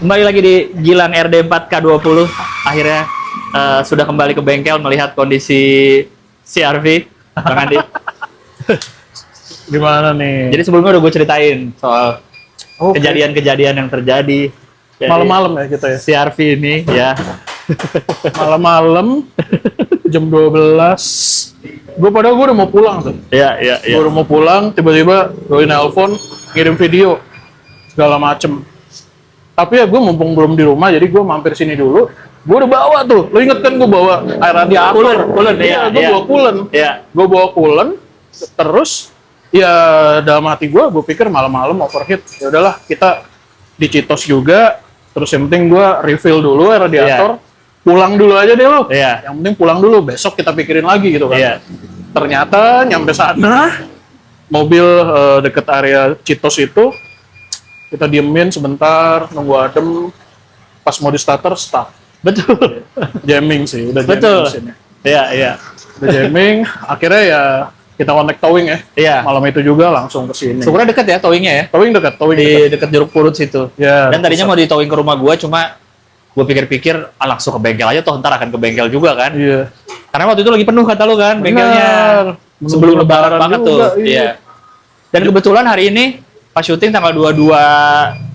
Kembali lagi di Gilang RD4K20. Akhirnya sudah kembali ke bengkel melihat kondisi CR-V, Bang Andi. Gimana nih? Jadi sebelumnya udah gue ceritain soal kejadian-kejadian yang terjadi. Malam-malam ya kita ya? CR-V ini ya. Malam-malam, jam 12. Padahal gue udah mau pulang tuh. Iya. Gue udah mau pulang, tiba-tiba doi nelpon, ngirim video, segala macem. Tapi ya gue mumpung belum di rumah, jadi gue mampir sini dulu. Gue udah bawa tuh, lo inget kan gue bawa air radiator? Cooler, Iya, gue iya. bawa coolant. Iya. Gue bawa coolant, terus ya dalam hati gue pikir malam-malam overheat. Ya udahlah, kita di Citos juga. Terus yang penting gue refill dulu air radiator. Pulang dulu aja deh lo. Iya. Yang penting pulang dulu, besok kita pikirin lagi gitu kan. Iya. Ternyata nyampe sana, mobil deket area Citos itu, kita diemin sebentar, nunggu adem, pas mau di starter, start. Betul. Jamming sih, udah Betul. jamming mesinnya. Iya. Udah jamming, akhirnya ya kita kontak towing ya. Iya. Malam itu juga langsung ke sini. Syukurnya deket ya towingnya ya. Towing dekat. Di deket Jeruk Purut situ. Ya, Dan tadinya mau ditowing ke rumah gua, cuma gue pikir-pikir langsung ke bengkel aja, toh ntar akan ke bengkel juga kan. Iya. Karena waktu itu lagi penuh kata lu kan bengkelnya. Benar. Sebelum lebaran Lebaran banget juga, tuh. iya. Iya. Dan kebetulan hari ini pas syuting tanggal 22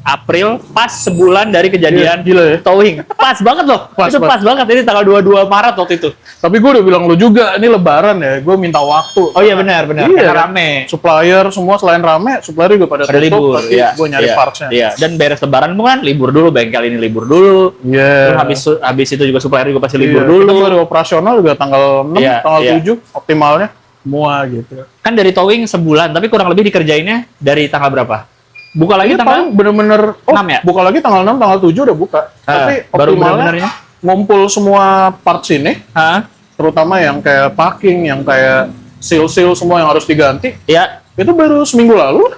April, pas sebulan dari kejadian Iya, gila ya. towing. Pas banget loh. Pas, Itu pas. pas banget. Ini tanggal 22 Maret waktu itu. Tapi gue udah bilang lu juga, ini lebaran ya, gue minta waktu. Oh iya benar. Iya, Karena kan? rame. Supplier semua selain rame, supplier juga pada Pada libur. pasti Iya. gue nyari Iya. partsnya. Iya. Dan beres lebaran pun kan libur dulu, bengkel ini libur dulu. Iya. Terus habis itu juga supplier juga pasti libur Iya, dulu. kita baru operasional juga tanggal 6, Iya, tanggal iya. 7 optimalnya semua gitu. Kan dari towing sebulan, tapi kurang lebih dikerjainnya dari tanggal berapa? Buka lagi Ini tanggal paling bener-bener 6 ya? buka lagi tanggal 6, tanggal 7 udah buka. Tapi baru optimalnya bener-benernya? ngumpul semua parts ini, Hah? terutama yang kayak packing, yang kayak seal-seal semua yang harus diganti, Ya, itu baru seminggu lalu.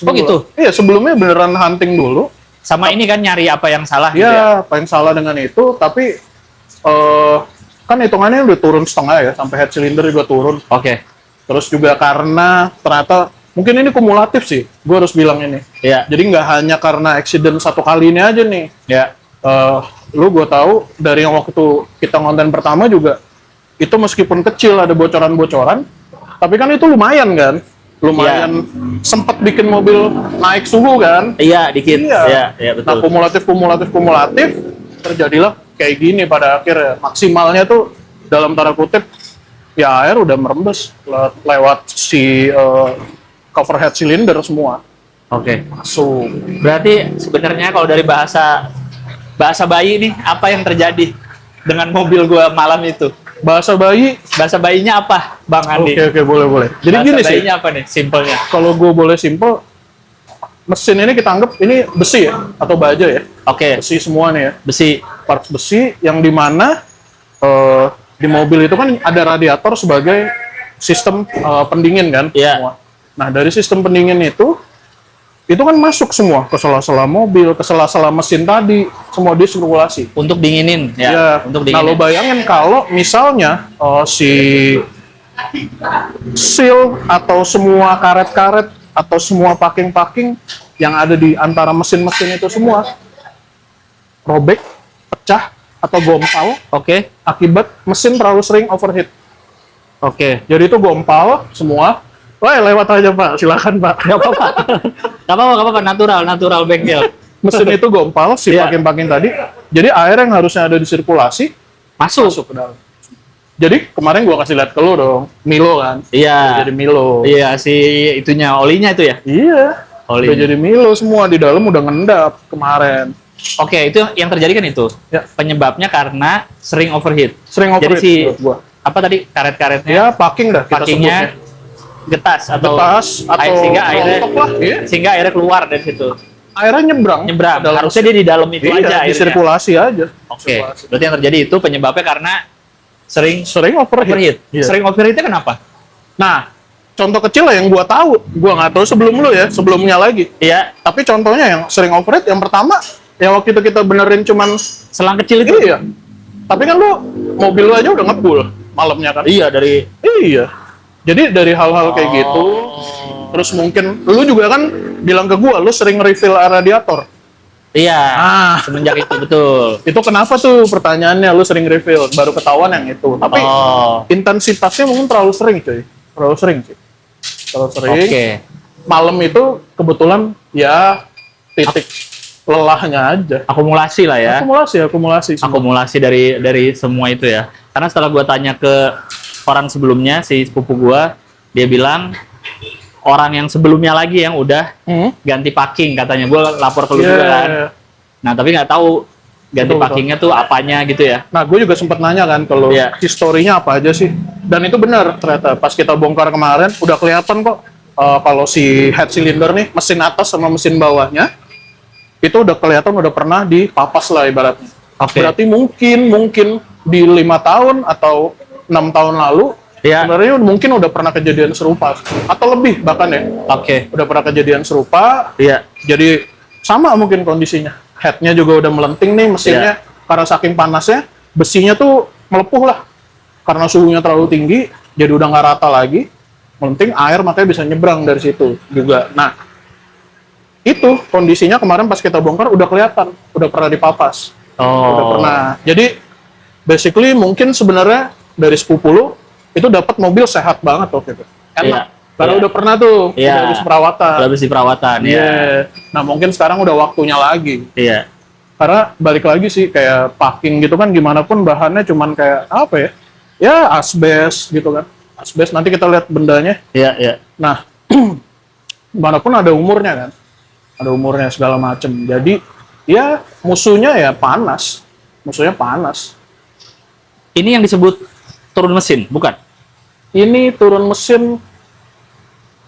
Oh gitu? Lalu. Iya, sebelumnya beneran hunting dulu. sama ini kan nyari apa yang salah gitu ya. Iya, apa yang salah dengan itu, tapi kan hitungannya udah turun setengah ya, sampai head cylinder juga turun. Oke. Terus juga karena ternyata mungkin ini kumulatif sih, gue harus bilang ini. Iya. Jadi nggak hanya karena accident satu kali ini aja nih. Ya. Gue tahu dari yang waktu kita konten pertama juga, itu meskipun kecil ada bocoran-bocoran, tapi kan itu lumayan kan? Lumayan sempat bikin mobil naik suhu kan? Iya, dikit. Iya. Iya, Nah, betul. kumulatif, terjadilah kayak gini pada akhirnya. Maksimalnya tuh dalam tanda kutip, ya air udah merembes lewat si cover head cylinder semua. Oke. Masuk. Berarti sebenarnya kalau dari bahasa bayi nih, apa yang terjadi dengan mobil gua malam itu? Bahasa bayi, Bahasa bayinya apa, Bang Andi? oke, boleh. Jadi Bahasa gini sih, bayinya apa nih, simpelnya? kalau gue boleh simpel, mesin ini kita anggap ini besi ya, atau baja ya. Oke, Besi semua nih ya. besi. Parts besi yang dimana di mobil itu kan ada radiator sebagai sistem pendingin kan. Iya. Semua. Nah, dari sistem pendingin itu kan masuk semua ke sela-sela mobil, ke sela-sela mesin tadi, semua disirkulasi. Untuk dinginin, ya. Ya, Untuk nah lo dinginin. bayangin kalau misalnya si seal atau semua karet-karet atau semua packing-packing yang ada di antara mesin-mesin itu semua robek, pecah, atau gompal Oke. akibat mesin terlalu sering overheat. Oke. Jadi itu gompal semua. Wah, lewat aja Pak, silakan Pak. Gak apa-apa. Gak apa-apa. Natural bengkel. Mesin itu gompal, si Iya. packing-packing tadi. Jadi air yang harusnya ada di sirkulasi Masuk. masuk ke dalam. Jadi kemarin gua kasih lihat ke lu dong, Milo kan. Iya. Jadi Milo. Iya, si itunya, olinya itu ya? Iya. Olinya. Udah jadi Milo semua di dalam udah ngendap kemarin. Oke, itu yang terjadi kan itu. Ya. Penyebabnya karena sering overheat. Sering Jadi overheat si menurut gua. apa tadi karet-karetnya, Ya packing dah kita packingnya sebutnya. getas atau Getas atau sehingga airnya rontok lah, iya. sehingga airnya keluar dari situ. Airnya nyebrang. Nyebrang. ke dalam Harusnya dia di dalam itu iya, aja di airnya. sirkulasi aja. Oke. Sirkulasi. Berarti yang terjadi itu penyebabnya karena sering Sering overheat. overheat. Iya. Sering overheatnya kenapa? Nah, contoh kecil lah yang gua tahu. Gua nggak tahu sebelum lu ya, sebelumnya lagi. Iya, Tapi contohnya yang sering overheat, yang pertama, yang waktu itu kita benerin cuman selang kecil itu. iya. Tapi kan lu mobil lu aja udah ngebul malamnya kan. Iya, dari Iya. Jadi dari hal-hal kayak gitu, terus mungkin lu juga kan bilang ke gua, lu sering refill air radiator. Iya. Ah. Semenjak itu betul. Itu kenapa tuh pertanyaannya lu sering refill, baru ketahuan yang itu. Tapi intensitasnya mungkin terlalu sering cuy. Terlalu sering sih. Terlalu sering. Oke. Malam itu kebetulan ya titik lelahnya aja. Akumulasi lah ya. Akumulasi semua. Akumulasi dari semua itu ya. Karena setelah gua tanya ke orang sebelumnya, si sepupu gua, dia bilang orang yang sebelumnya lagi yang udah ganti packing katanya. Gua lapor ke lu juga kan. Nah, tapi nggak tahu ganti packingnya tuh apanya gitu ya. Nah, gue juga sempat nanya kan kalau historinya apa aja sih. Dan itu benar ternyata pas kita bongkar kemarin udah kelihatan kok kalau si head cylinder nih, mesin atas sama mesin bawahnya itu udah kelihatan udah pernah dipapas lah ibaratnya. Berarti mungkin di 5 tahun atau 6 tahun lalu sebenarnya mungkin udah pernah kejadian serupa atau lebih bahkan ya. Udah pernah kejadian serupa. Jadi sama mungkin kondisinya. Headnya juga udah melenting nih mesinnya karena saking panasnya besinya tuh melepuh lah karena suhunya terlalu tinggi jadi udah nggak rata lagi, melenting, air makanya bisa nyebrang dari situ juga. Nah itu kondisinya kemarin pas kita bongkar udah kelihatan udah pernah dipapas. Udah pernah. Jadi basically mungkin sebenarnya dari sepupu lu itu dapat mobil sehat banget waktu itu, enak. Karena udah pernah tuh, udah habis perawatan. Udah habis perawatan, Nah mungkin sekarang udah waktunya lagi. Karena balik lagi sih kayak packing gitu kan, gimana pun bahannya cuman kayak apa ya? Ya asbes gitu kan. Asbes nanti kita lihat bendanya. Nah, gimana pun ada umurnya kan. Ada umurnya segala macem. Jadi ya musuhnya ya panas. Musuhnya panas. Ini yang disebut turun mesin, bukan? Ini turun mesin.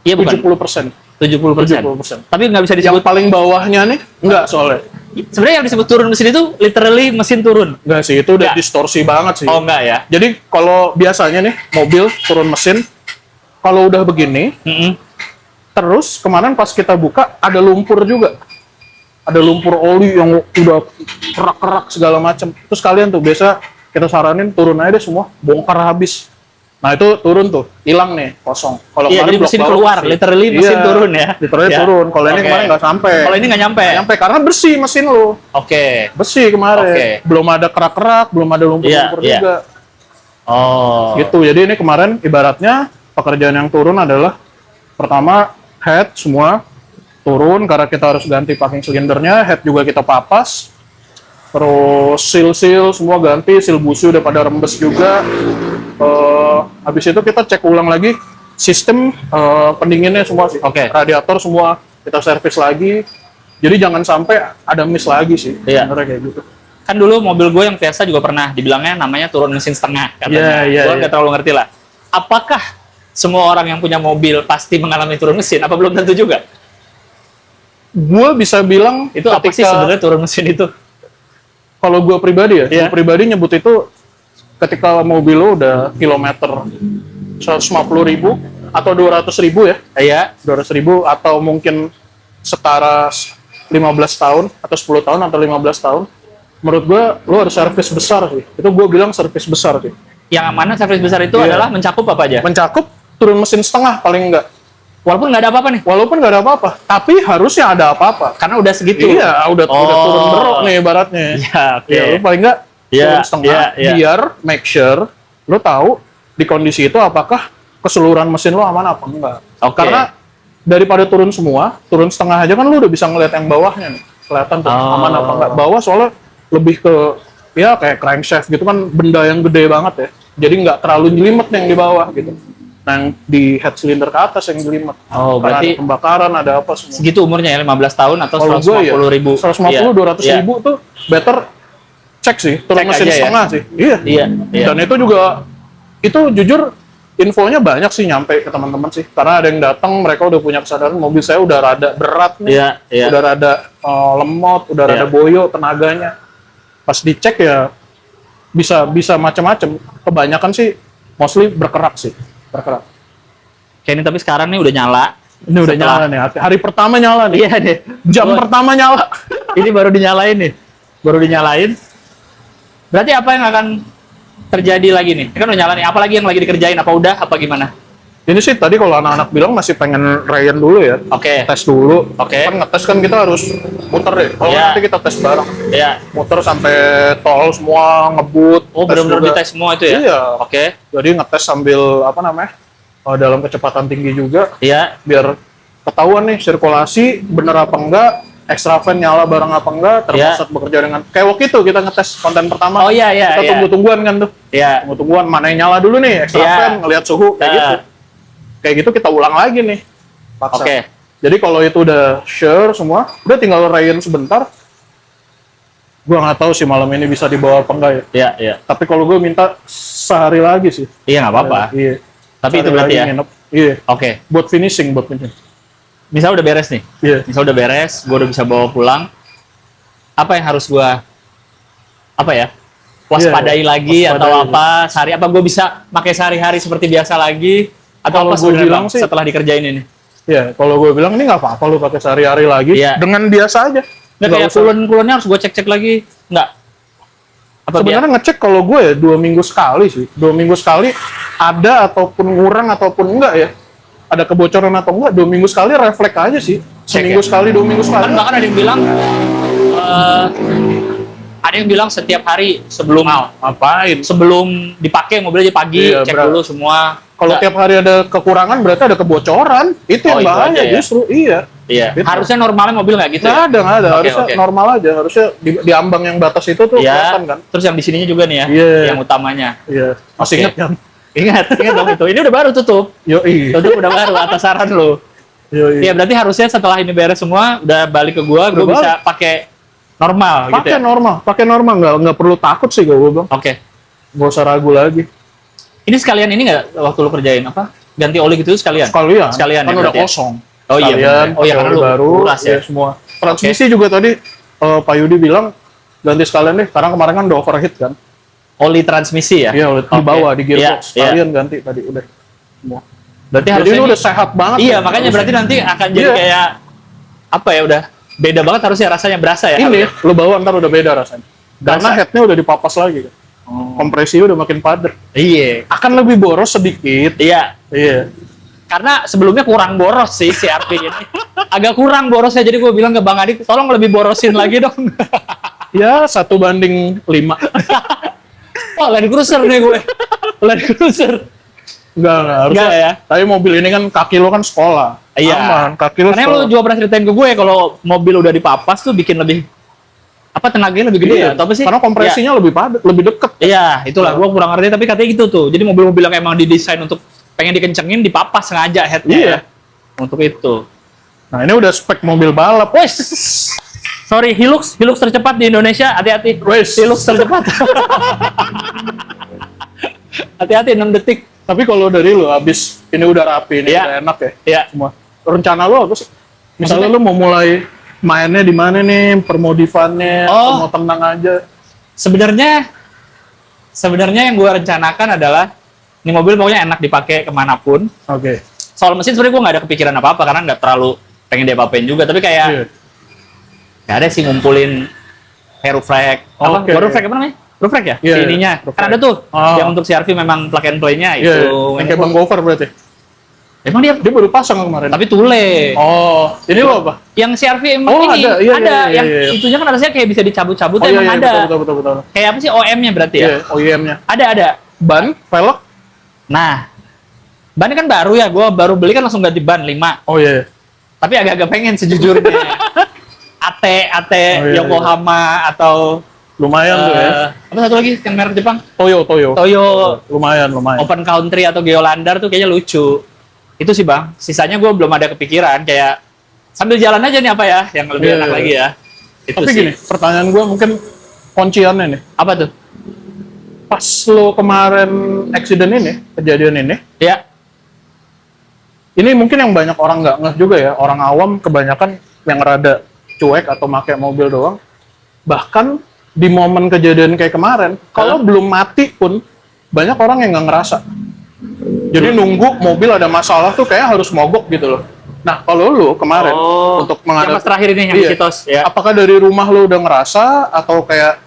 Iya, bukan? 70%. 70%. Tapi nggak bisa disebut. Yang paling bawahnya nih, enggak soalnya. Sebenarnya yang disebut turun mesin itu literally mesin turun. Enggak sih, itu udah distorsi banget sih. Oh, enggak ya? Jadi kalau biasanya nih, mobil turun mesin, kalau udah begini, terus kemarin pas kita buka, ada lumpur juga. Ada lumpur oli yang udah kerak-kerak segala macam. Terus kalian tuh, biasa kita saranin turun aja deh semua, bongkar habis. Nah itu turun tuh, hilang nih, kosong. Kalau jadi mesin keluar, literally mesin turun ya. Literally turun. Kalau ini kemarin nggak sampai. Kalau ini nggak nyampe. Karena bersih mesin lo. Bersih kemarin. Belum ada kerak-kerak, belum ada lumpur-lumpur juga. Gitu. Jadi ini kemarin ibaratnya pekerjaan yang turun adalah pertama head semua turun karena kita harus ganti packing silindernya, head juga kita papas. Terus seal semua ganti, seal busi udah pada rembes juga. Habis itu kita cek ulang lagi sistem pendinginnya semua sih. Radiator semua kita servis lagi. Jadi jangan sampai ada miss lagi sih. Sebenarnya kayak gitu. Kan dulu mobil gue yang Versa juga pernah dibilangnya namanya turun mesin setengah katanya. Gue nggak terlalu ngerti lah. Apakah semua orang yang punya mobil pasti mengalami turun mesin? Apa belum tentu juga? Gue bisa bilang itu apa sih sebenarnya turun mesin itu? Kalau gue pribadi gue pribadi nyebut itu ketika mobil lo udah kilometer 150.000 atau 200.000 ya. 200.000 atau mungkin setara 15 tahun atau 10 tahun atau 15 tahun. Menurut gue lo harus servis besar sih. Itu gue bilang servis besar sih. Yang mana servis besar itu adalah mencakup apa aja? Mencakup turun mesin setengah paling enggak. Walaupun nggak ada apa-apa nih? Walaupun nggak ada apa-apa. Tapi harusnya ada apa-apa. Karena udah segitu? Iya, udah turun berok nih ibaratnya. Ya, lo paling nggak turun setengah, biar make sure lo tahu di kondisi itu apakah keseluruhan mesin lo aman apa enggak. Karena daripada turun semua, turun setengah aja kan lo udah bisa ngeliat yang bawahnya nih. Kelihatan tuh aman apa enggak. Bawah soalnya lebih ke ya kayak crankshaft gitu kan, benda yang gede banget ya. Jadi nggak terlalu jelimet yang di bawah gitu. Yang di head cylinder ke atas yang jelimet. Berarti ada pembakaran, ada apa semua. Segitu umurnya ya, 15 tahun atau 150.000? 200.000 tuh better cek sih, turun mesin setengah sih. Iya. Dan itu juga, itu jujur infonya banyak sih nyampe ke teman-teman sih. Karena ada yang datang, mereka udah punya kesadaran mobil saya udah rada berat nih, udah rada lemot, udah rada boyo tenaganya. Pas dicek ya bisa macam-macam. Kebanyakan sih mostly berkerak sih. Berkerak. Kayak ini tapi sekarang nih udah nyala. Ini udah nyala nih. Hari pertama nyala nih. Iya deh. Jam pertama nyala. Ini baru dinyalain nih. Baru dinyalain. Berarti apa yang akan terjadi lagi nih? Kan udah nyala nih. Apa lagi yang lagi dikerjain? Apa udah? Apa gimana? Ini sih tadi kalau anak-anak bilang masih pengen Ryan dulu ya. Oke. Tes dulu. Oke. Kan ngetes kan kita harus muter deh. Kalau Iya. nanti kita tes bareng. Iya. Muter sampai tol semua, ngebut. Oh, tes benar-benar juga. dites semua itu ya? Iya. Oke. Jadi ngetes sambil apa namanya? Dalam kecepatan tinggi juga Iya. biar ketahuan nih sirkulasi bener apa enggak, extra fan nyala bareng apa enggak, termostat bekerja dengan kayak waktu itu kita ngetes konten pertama. Oh, iya, iya, Kita iya. tunggu-tungguan kan tuh. Iya. Tunggu-tungguan mana yang nyala dulu nih, extra Iya. fan ngelihat suhu kayak Nah. gitu. Kayak gitu kita ulang lagi nih. Paksa. Oke. Jadi kalau itu udah sure semua, udah tinggal rayain sebentar. Gua nggak tahu sih malam ini bisa dibawa apa enggak ya. Iya, iya. Tapi kalau gue minta sehari lagi sih. Iya, nggak apa-apa. Iya. Tapi itu Sehari berarti lagi ya? nginep. Iya. Oke. Buat finishing. Misal udah beres nih. Iya. Misal udah beres, gue udah bisa bawa pulang. Apa yang harus gue waspadai lagi waspadai. atau apa sehari apa gue bisa pakai sehari-hari seperti biasa lagi atau Kalau apa gua sebenarnya bilang Bang, sih- setelah dikerjain ini? Iya, kalau gue bilang ini nggak apa-apa lu pakai sehari-hari lagi Iya. dengan biasa aja. Nggak kayak usah. kulon-kulonnya harus gue cek-cek lagi? Nggak? Apa Sebenarnya ngecek kalau gue ya 2 minggu sekali sih. 2 minggu sekali ada ataupun kurang ataupun enggak ya. Ada kebocoran atau enggak 2 minggu sekali refleks aja sih. Seminggu ya? sekali, 2 minggu sekali. Kan bahkan ada yang bilang setiap hari sebelum Ngapain? sebelum dipakai mobil aja pagi Iya, cek berat. dulu semua. Kalau Nggak- tiap hari ada kekurangan berarti ada kebocoran. Itu Oh, yang itu bahaya aja ya? justru. Iya. Iya. Gitu. Harusnya normalnya mobil nggak gitu ya? Nggak ada. Oke, Harusnya oke. normal aja. Harusnya di ambang yang batas itu tuh Iya. kelihatan kan. Terus yang di sininya juga nih ya, Iya. yang utamanya. Iya. Masih Oke. ingat kan? Ingat dong itu. Ini udah baru tutup. Yoi. Tutup udah baru atas saran lo. Yoi. Iya, berarti harusnya setelah ini beres semua udah balik ke gua Udah bisa pakai normal gitu Pakai ya. normal, nggak perlu takut sih gue bilang. Oke. Nggak usah ragu lagi. Ini sekalian ini nggak waktu lu kerjain apa? Ganti oli gitu sekalian? Sekalian kan ya, udah berarti ya? kosong. Oh iya, Sekalian, bener. Oh iya, pakai karena oli lu baru, kuras ya. semua. Transmisi juga tadi Pak Yudi bilang ganti sekalian deh, karena kemarin kan udah overheat kan. Oli transmisi ya? Iya, Oke. di bawah di gearbox. Iya, iya. Sekalian ganti tadi udah. Semua. Berarti Jadi harusnya ini ini- udah sehat banget. Iya, ya, makanya harusnya. berarti nanti akan jadi Iya. kayak apa ya, udah beda banget harusnya rasanya berasa ya. Ini harusnya. lu bawa ntar udah beda rasanya. Karena Berasa? headnya udah dipapas lagi kan. Kompresinya udah makin padat. Iya. Akan lebih boros sedikit. Iya. Iya. Karena sebelumnya kurang boros sih si RP ini. Agak kurang borosnya, jadi gue bilang ke Bang Adi, tolong lebih borosin lagi dong. Ya 1:5. Oh, Land Cruiser nih gue. Land Cruiser. Enggak, harusnya. Enggak ya? Tapi mobil ini kan kaki lo kan sekolah. Iya. Aman, kaki lo Karena sekolah. lu juga pernah ceritain ke gue, kalau mobil udah dipapas tuh bikin lebih, apa, tenaganya lebih gede ya? Atau apa sih? Karena kompresinya lebih padat, lebih deket. Iya, itulah. Gue kurang ngerti, tapi katanya gitu tuh. Jadi mobil-mobil yang emang didesain untuk pengen dikencengin, dipapas sengaja headnya Iya. ya. Untuk itu. Nah ini udah spek mobil balap. Wes, sorry, Hilux tercepat di Indonesia, hati-hati. Wes. Hilux tercepat. Hati-hati 6 detik. Tapi kalau dari lu habis ini udah rapi, ini Iya. udah enak ya Iya. semua. Rencana lu apa sih? Misalnya Maksudnya? lu mau mulai mainnya di mana nih, permodifannya, Oh. atau mau tenang aja. Sebenarnya yang gue rencanakan adalah ini mobil pokoknya enak dipakai kemanapun. Oke. Soal mesin sebenarnya gue nggak ada kepikiran apa-apa karena nggak terlalu pengen diapa-apain juga. Tapi kayak Iya. nggak ada sih ngumpulin hair reflect. Apa? Oke. Baru reflect apa namanya? Reflect ya? Iya, Si ininya. reflect. Kan ada tuh Oh. yang untuk CR-V memang plug and play-nya itu. Iya, yang kayak Bang Gopher berarti. Emang dia Dia baru pasang kemarin. tapi tule. Oh, ini lo apa? Yang CR-V emang Oh, ini ada. Iya, ada. iya, Yang iya. itunya kan harusnya kayak bisa dicabut-cabut Oh iya, emang iya, ada. betul. Kayak apa sih OM-nya berarti ya? Iya, OEM-nya. Ada. Ban, velg. Nah, bannya kan baru ya. Gue baru beli kan langsung ganti ban 5. Oh iya. Tapi agak-agak pengen sejujurnya. AT Oh, iya, Yokohama atau Lumayan tuh ya. apa satu lagi yang merek Jepang? Toyo. Toyo Lumayan. Open Country atau Geolandar tuh kayaknya lucu. Itu sih Bang. Sisanya gue belum ada kepikiran, kayak sambil jalan aja nih apa ya yang lebih Iya, enak iya. lagi ya. Itu Tapi sih. gini, pertanyaan gue mungkin kunciannya nih. Apa tuh? Pas lo kemarin accident ini, kejadian ini, Ya. ini mungkin yang banyak orang nggak ngeh juga ya, orang awam kebanyakan yang rada cuek atau pakai mobil doang. Bahkan di momen kejadian kayak kemarin, kalau belum mati pun banyak orang yang nggak ngerasa. Jadi nunggu mobil ada masalah tuh kayak harus mogok gitu loh. Nah kalau lu kemarin untuk yang pas terakhir ini yang Iya. Citos ya. apakah dari rumah lu udah ngerasa atau kayak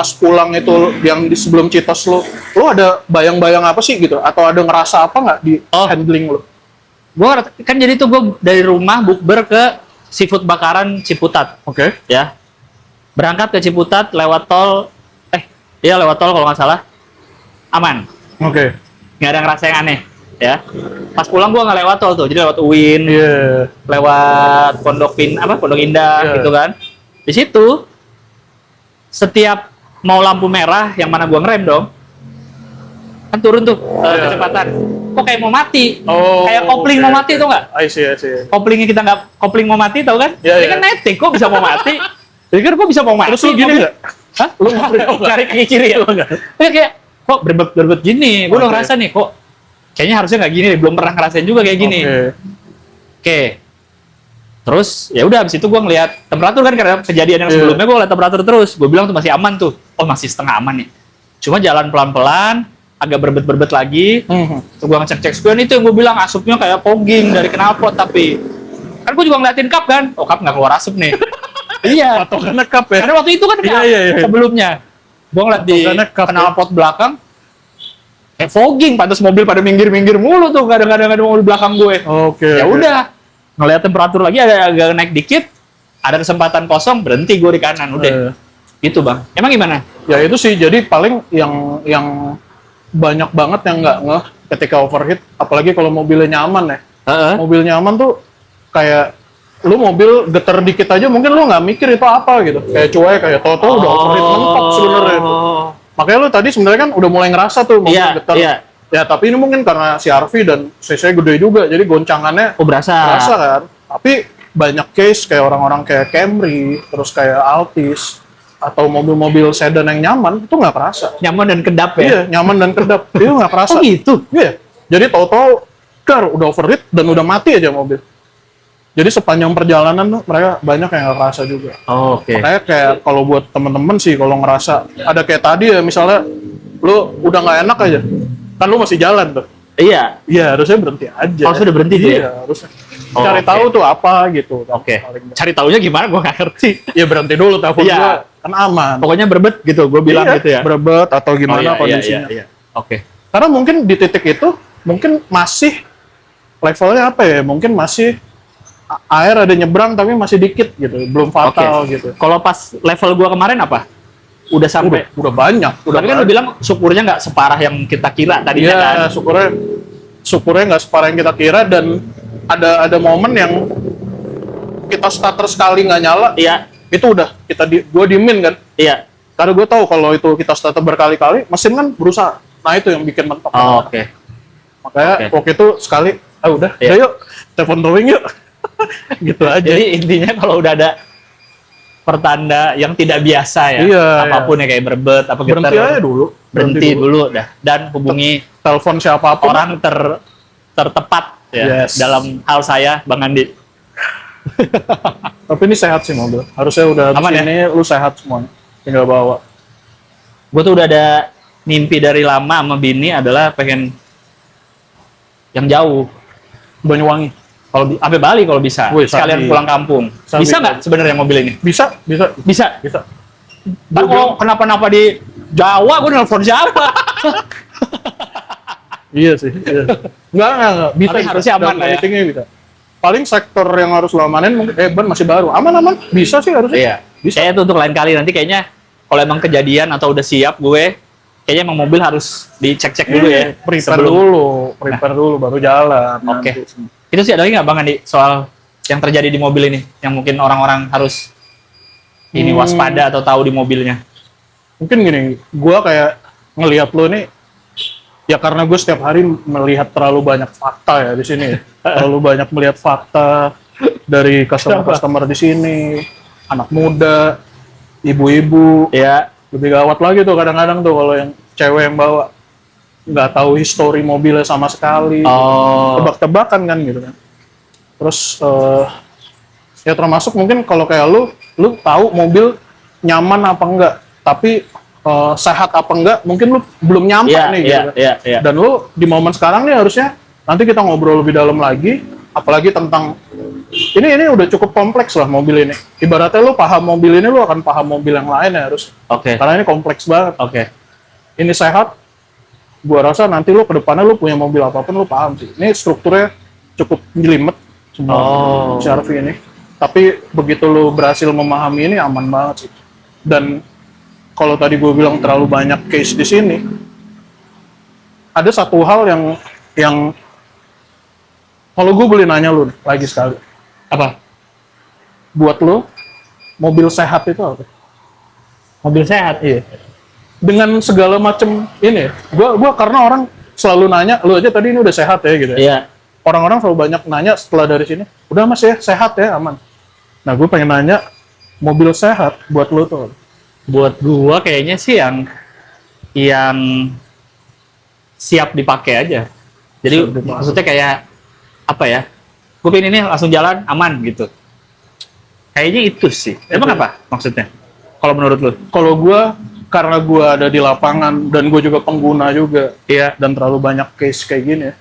pas pulang itu yang di sebelum Citos lu ada bayang-bayang apa sih gitu? Atau ada ngerasa apa nggak di handling lu? Gua kan jadi tuh gue dari rumah bukber ke seafood bakaran Ciputat. Oke. Ya. Berangkat ke Ciputat lewat tol, iya lewat tol kalau nggak salah. Aman. Oke. Nggak ada ngerasa yang aneh. Ya. Pas pulang gua nggak lewat tol tuh, jadi lewat UIN, Iya. lewat Pondok Indah gitu kan. Di situ setiap mau lampu merah yang mana gua ngerem dong, kan turun tuh kecepatan. Kok kayak mau mati? Kayak kopling mau mati tuh nggak? I see. Koplingnya kita nggak, kopling mau mati tau kan? Iya, Ini iya. kan netik, kok bisa mau mati? Jadi kan kok bisa mau mati? Terus lu gini nggak? Hah? Lu nggak? Cari kaki kiri ya? Kayak kok berbet gini? Gue udah ngerasa nih kok kayaknya harusnya nggak gini, belum pernah ngerasain juga kayak gini. Oke. Terus ya udah abis itu gue ngeliat temperatur kan, karena kejadian yang sebelumnya gue ngeliat temperatur terus. Gue bilang tuh masih aman tuh. Oh masih setengah aman nih. Cuma jalan pelan-pelan, agak berbet-berbet lagi. Terus gue ngecek spion itu yang gue bilang asupnya kayak fogging dari knalpot, tapi kan gue juga ngeliatin kap kan. Oh kap nggak keluar asap nih. Iya. Patokannya kap ya? Karena waktu itu kan kap sebelumnya. Gue ngeliat di knalpot belakang, kayak fogging, pantas mobil pada minggir-minggir mulu tuh, kadang-kadang ada mobil belakang gue. Oke. Ya udah, ngeliat temperatur lagi agak naik dikit, ada kesempatan kosong, berhenti gue di kanan, udah. Gitu bang. Emang gimana? Ya itu sih, jadi paling yang banyak banget yang nggak ngeh ketika overheat, apalagi kalau mobilnya nyaman ya. Mobil nyaman tuh kayak lu mobil getar dikit aja mungkin lu nggak mikir itu apa gitu, kayak cuek, kayak tau udah overheat mentok sebenarnya itu. Makanya lu tadi sebenarnya kan udah mulai ngerasa tuh mobil getar. Ya tapi ini mungkin karena si RV dan cc gede juga, jadi goncangannya berasa kan. Tapi banyak case kayak orang-orang kayak Camry, terus kayak Altis, atau mobil-mobil sedan yang nyaman itu nggak kerasa. Nyaman dan kedap ya? Iya, nyaman dan kedap. Itu nggak kerasa. Oh gitu? Iya. Jadi tahu-tahu udah overheat dan udah mati aja mobil. Jadi sepanjang perjalanan tuh mereka banyak yang nggak kerasa juga. Oke. Makanya kayak kalau buat temen-temen sih kalau ngerasa ada kayak tadi ya, misalnya lu udah nggak enak aja, kan lu masih jalan tuh. Iya. Iya, harusnya berhenti aja. Harusnya udah berhenti tuh ya? Iya, harusnya. Cari tahu tuh apa gitu. Oke. Cari taunya gimana? Gue nggak ngerti. Ya berhenti dulu, telepon gua kan aman. Pokoknya berbet gitu, gue bilang gitu ya. Berbet atau gimana kondisinya. Iya. Oke. Karena mungkin di titik itu mungkin masih levelnya apa ya? Mungkin masih air ada nyebrang tapi masih dikit gitu, belum fatal gitu. Kalau pas level gua kemarin apa? Udah sampai? Udah banyak. Tapi kan lu bilang syukurnya nggak separah yang kita kira tadinya kan? Iya, syukurnya nggak separah yang kita kira, dan ada momen yang kita starter sekali nggak nyala. Iya. Itu udah gua diemin kan. Iya. Karena gue tahu kalau itu kita starter berkali-kali, mesin kan berusaha. Nah itu yang bikin mentok. Oke. Makanya waktu itu sekali, udah yuk telepon towing yuk. Gitu aja. Jadi intinya kalau udah ada pertanda yang tidak biasa ya, apapun ya kayak berbet, apa getar, berhenti aja dulu. Berhenti dulu dah, dan hubungi telepon siapapun. Orang tertepat ya dalam hal saya, Bang Andi. Tapi ini sehat sih mobil. Harusnya udah aman ya? Ini lu sehat semuanya. Tinggal bawa. Gue tuh udah ada mimpi dari lama sama bini adalah pengen yang jauh. Banyuwangi. Kalau sampai Bali kalau bisa. Sekalian pulang kampung. Bisa nggak sebenarnya mobil ini? Bisa. Dan kalau kenapa-napa di Jawa, gue nelfon siapa? Iya sih. Iya. Enggak. Bisa. Tapi harusnya aman lah ya. Bisa. Paling sektor yang harus lo amanin mungkin ban masih baru. Aman. Bisa sih harusnya. Iya. Bisa. Kayaknya itu untuk lain kali nanti kayaknya kalau emang kejadian atau udah siap gue, kayaknya emang mobil harus dicek-cek dulu ya. Prepare dulu baru jalan. Oke. Itu sih ada lagi nggak Bang Andi soal yang terjadi di mobil ini, yang mungkin orang-orang harus ini waspada atau tahu di mobilnya? Mungkin gini, gue kayak ngelihat lo nih, ya karena gue setiap hari melihat terlalu banyak fakta ya di sini. Terlalu banyak melihat fakta dari customer di sini, anak muda, ibu-ibu. Ya. Lebih gawat lagi tuh kadang-kadang tuh kalau yang cewek yang bawa nggak tahu histori mobilnya sama sekali, tebak-tebakan kan gitu kan. Terus ya termasuk mungkin kalau kayak lu tahu mobil nyaman apa enggak, tapi sehat apa enggak, mungkin lu belum nyampe nih gitu. Dan lu di momen sekarang nih harusnya nanti kita ngobrol lebih dalam lagi, apalagi tentang ini udah cukup kompleks lah mobil ini. Ibaratnya lu paham mobil ini, lu akan paham mobil yang lain ya harus. Oke. Karena ini kompleks banget. Oke. Ini sehat, gua rasa nanti lu ke depannya lu punya mobil apapun lu paham sih. Ini strukturnya cukup jelimet semua CR-V ini. Tapi begitu lu berhasil memahami ini aman banget sih. Dan kalau tadi gue bilang terlalu banyak case di sini, ada satu hal yang kalau gue boleh nanya lu nih, lagi sekali, Apa? buat lu mobil sehat itu apa? Mobil sehat? Iya. Dengan segala macam ini, gua karena orang selalu nanya, lu aja tadi ini udah sehat ya gitu ya. Iya. Orang-orang selalu banyak nanya setelah dari sini, udah mas ya sehat ya aman. Nah gue pengen nanya, mobil sehat buat lu tuh? Buat gua kayaknya sih yang siap dipakai aja. Jadi Siap dipakai. maksudnya kayak apa ya? Gue pengen ini langsung jalan aman gitu. Kayaknya itu sih. Emang apa maksudnya? Kalau menurut lu? Kalau gue, karena gue ada di lapangan dan gue juga pengguna juga, Iya. dan terlalu banyak case kayak gini ya.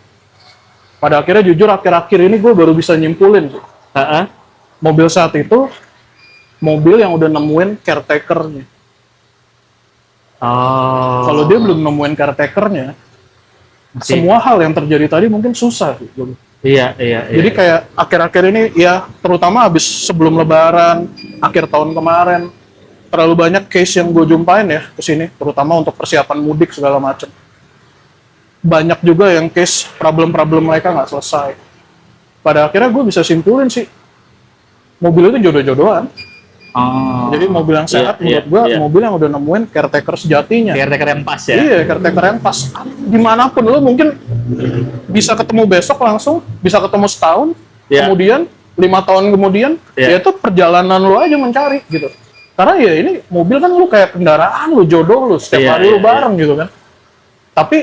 Pada akhirnya jujur akhir-akhir ini gue baru bisa nyimpulin tuh, Heeh. mobil saat itu mobil yang udah nemuin caretaker-nya. Oh. Kalau dia belum nemuin caretaker-nya, Masih- semua hal yang terjadi tadi mungkin susah sih. Iya, iya, iya. Jadi kayak akhir-akhir ini ya, terutama habis sebelum Lebaran, akhir tahun kemarin, terlalu banyak case yang gue jumpain ya ke sini, terutama untuk persiapan mudik segala macam. Banyak juga yang case problem-problem mereka nggak selesai. Pada akhirnya gue bisa simpulin sih, mobil itu jodoh-jodohan. Oh. Jadi mobil yang sehat Iya, menurut gue, iya. mobil yang udah nemuin caretaker sejatinya. Caretaker yang pas ya. Iya, caretaker yang pas. Dimanapun lo mungkin bisa ketemu besok langsung, bisa ketemu setahun, Iya. kemudian 5 tahun kemudian, Iya. ya itu perjalanan lo aja mencari gitu. Karena ya ini mobil kan lo kayak kendaraan lo, jodoh lo, setiap Iya, hari iya, lo bareng gitu kan. Tapi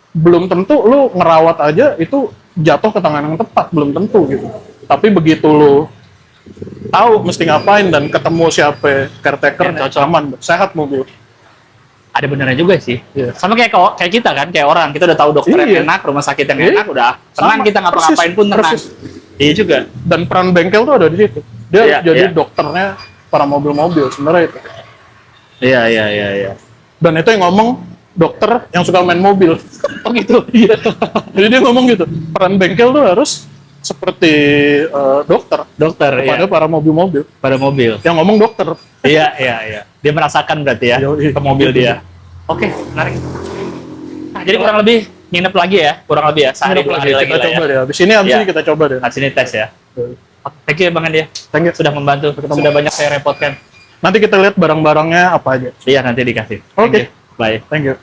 belum tentu lo ngerawat aja itu jatuh ke tangan yang tepat, belum tentu gitu. Tapi begitu lo tahu mesti ngapain dan ketemu siapa caretaker, Yang cocok. aman, sehat mobil. Ada benernya juga sih. Iya. Sama kayak kita kan, kayak orang kita udah tahu dokter Iya. yang enak, rumah sakit yang Iya. enak, udah tenang Sama, kita ngapa-ngapain persis, pun tenang. persis. Iya juga. Dan peran bengkel tuh ada di situ. Dia Iya, jadi iya. dokternya para mobil-mobil sebenarnya itu. Iya, iya, iya, iya. Dan itu yang ngomong dokter yang suka main mobil. Oh gitu. Iya. Jadi dia ngomong gitu. Peran bengkel tuh harus seperti dokter Dokter pada ya, para mobil-mobil. pada mobil. Yang ngomong dokter. Iya, iya, iya. Dia merasakan berarti ya Yoi. ke mobil dia. Oke, menarik. Nah, jadi kurang lebih nginep lagi ya, kurang lebih ya, sehari dua hari lagi kita lah coba ya. deh. Abis ini Iya. kita coba deh. Nah, sini tes ya. Thank you ya Bang Andi ya. Thank you. Sudah membantu, sudah banyak saya repotkan. Nanti kita lihat barang-barangnya apa aja. Iya, nanti dikasih. Thank Oke. you. Bye. Thank you.